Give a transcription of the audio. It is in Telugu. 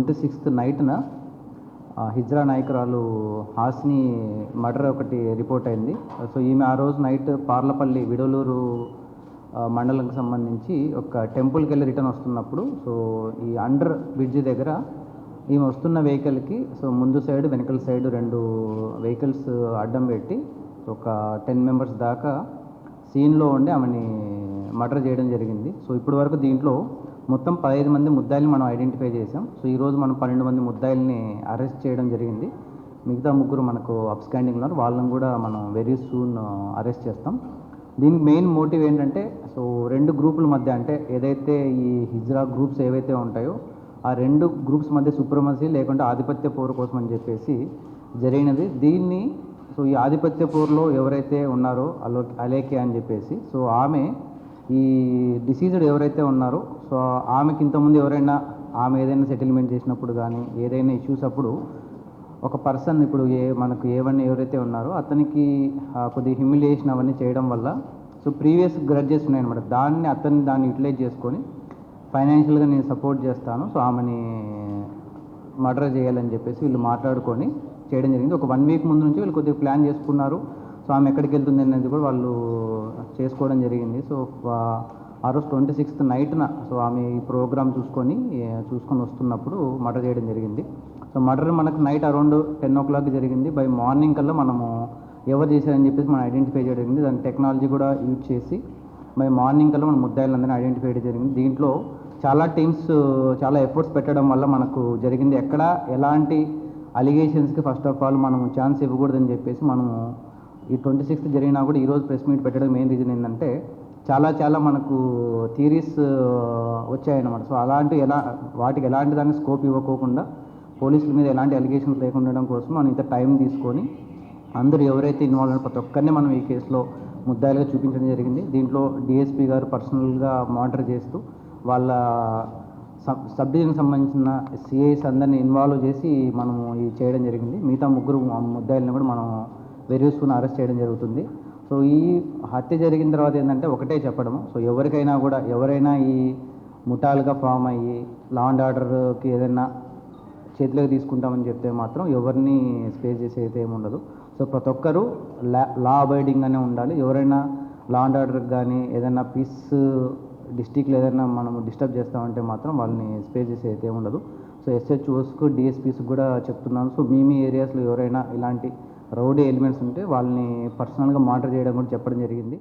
26th నైట్న హిజ్రా నాయకురాలు హాస్ని మర్డర్ ఒకటి రిపోర్ట్ అయింది. సో ఈమె ఆ రోజు నైట్ పార్లపల్లి విడలూరు మండలంకి సంబంధించి ఒక టెంపుల్కి వెళ్ళి రిటర్న్ వస్తున్నప్పుడు సో ఈ అండర్ బ్రిడ్జి దగ్గర ఈమె వస్తున్న వెహికల్కి సో ముందు సైడ్ వెనకల సైడ్ 2 వెహికల్స్ అడ్డం పెట్టి ఒక 10 మెంబర్స్ దాకా సీన్లో ఉండి ఆమెని మర్డర్ చేయడం జరిగింది. సో ఇప్పటి వరకు దీంట్లో మొత్తం 15 మంది ముద్దాయిల్ని మనం ఐడెంటిఫై చేసాం. సో ఈరోజు మనం 12 మంది ముద్దాయిల్ని అరెస్ట్ చేయడం జరిగింది. మిగతా 3 మనకు అబ్స్కాండింగ్ ఉన్నారు, వాళ్ళని కూడా మనం వెరీ సూన్ అరెస్ట్ చేస్తాం. దీనికి మెయిన్ మోటివ్ ఏంటంటే సో 2 గ్రూపుల మధ్య, అంటే ఏదైతే ఈ హిజ్రా గ్రూప్స్ ఏవైతే ఉంటాయో ఆ 2 గ్రూప్స్ మధ్య సుప్రమసీ లేకుంటే ఆధిపత్య పోరు కోసం అని చెప్పేసి జరిగినది. దీన్ని సో ఈ ఆధిపత్య పోరులో ఎవరైతే ఉన్నారో అలేఖ్య అని చెప్పేసి సో ఆమె ఈ డిసీజ్డ్ ఎవరైతే ఉన్నారో సో ఆమెకి ఇంతకుముందు ఆమె ఏదైనా సెటిల్మెంట్ చేసినప్పుడు కానీ ఏదైనా ఇష్యూస్ అప్పుడు ఒక పర్సన్ ఇప్పుడు మనకు ఏవన్నీ ఎవరైతే ఉన్నారో అతనికి కొద్దిగా హ్యూమిలియేషన్ అవన్నీ చేయడం వల్ల సో ప్రీవియస్ గ్రడ్జెస్ ఉన్నాయన్నమాట. దాన్ని యూటిలైజ్ చేసుకొని ఫైనాన్షియల్గా నేను సపోర్ట్ చేస్తాను, సో ఆమెని మర్డర్ చేయాలని చెప్పేసి వీళ్ళు మాట్లాడుకొని చేయడం జరిగింది. ఒక 1 వీక్ ముందు నుంచి వీళ్ళు కొద్దిగా ప్లాన్ చేసుకున్నారు. సో ఆమె ఎక్కడికి వెళ్తుంది అనేది కూడా వాళ్ళు చేసుకోవడం జరిగింది. సో ఆ రోజు 26th నైట్న సో ఆమె ఈ ప్రోగ్రామ్ చూసుకొని వస్తున్నప్పుడు మర్డర్ చేయడం జరిగింది. సో మర్డర్ మనకు నైట్ అరౌండ్ 10 o'clock జరిగింది. బై మార్నింగ్ కల్లా మనము ఎవరు చేశారని చెప్పేసి మనం ఐడెంటిఫై చేయడం జరిగింది. దాని టెక్నాలజీ కూడా యూజ్ చేసి బై మార్నింగ్ కల్లా మనం ముద్దాయిలందరినీ ఐడెంటిఫై చేయడం జరిగింది. దీంట్లో చాలా టీమ్స్ చాలా ఎఫర్ట్స్ పెట్టడం వల్ల మనకు జరిగింది. ఎక్కడ ఎలాంటి అలిగేషన్స్కి ఫస్ట్ ఆఫ్ ఆల్ మనం ఛాన్స్ ఇవ్వకూడదని చెప్పేసి మనము ఈ 26th జరిగినా కూడా ఈరోజు ప్రెస్ మీట్ పెట్టడం మెయిన్ రీజన్ ఏంటంటే చాలా మనకు థియరీస్ వచ్చాయన్నమాట. సో వాటికి ఎలాంటి దాన్ని స్కోప్ ఇవ్వకోకుండా పోలీసుల మీద ఎలాంటి అలిగేషన్స్ లేకుండా ఉండడం కోసం మనం ఇంత టైం తీసుకొని అందరూ ఎవరైతే ఇన్వాల్వ్ అయిన ప్రతి ఒక్కరిని మనం ఈ కేసులో ముద్దాయిలుగా చూపించడం జరిగింది. దీంట్లో డిఎస్పీ గారు పర్సనల్గా మానిటర్ చేస్తూ వాళ్ళ సబ్ డివిజన్కి సంబంధించిన సిఐస్ అందరినీ ఇన్వాల్వ్ చేసి మనము ఇది చేయడం జరిగింది. మిగతా 3 ముద్దాయిలను కూడా మనం వెరీ సూన్ అరెస్ట్ చేయడం జరుగుతుంది. సో ఈ హత్య జరిగిన తర్వాత ఏంటంటే ఒకటే చెప్పడము, సో ఎవరైనా ఈ ముఠాలుగా ఫామ్ అయ్యి లా అండ్ ఆర్డర్కి ఏదైనా చేతిలోకి తీసుకుంటామని చెప్తే మాత్రం ఎవరిని స్పేస్ చేసే అయితే ఏముండదు. సో ప్రతి ఒక్కరూ లా అబైడింగ్గానే ఉండాలి. ఎవరైనా లా అండ్ ఆర్డర్కి కానీ ఏదైనా పీస్ డిస్టిక్లో ఏదైనా మనము డిస్టర్బ్ చేస్తామంటే మాత్రం వాళ్ళని స్పేస్ చేసే అయితే ఉండదు. సో ఎస్హెచ్ఓస్కు డిఎస్పీస్కి కూడా చెప్తున్నాను. సో మీ ఏరియాస్లో ఎవరైనా ఇలాంటి రౌడీ ఎలిమెంట్స్ ఉంటే వాళ్ళని పర్సనల్గా మానిటర్ చేయడం కూడా చెప్పడం జరిగింది.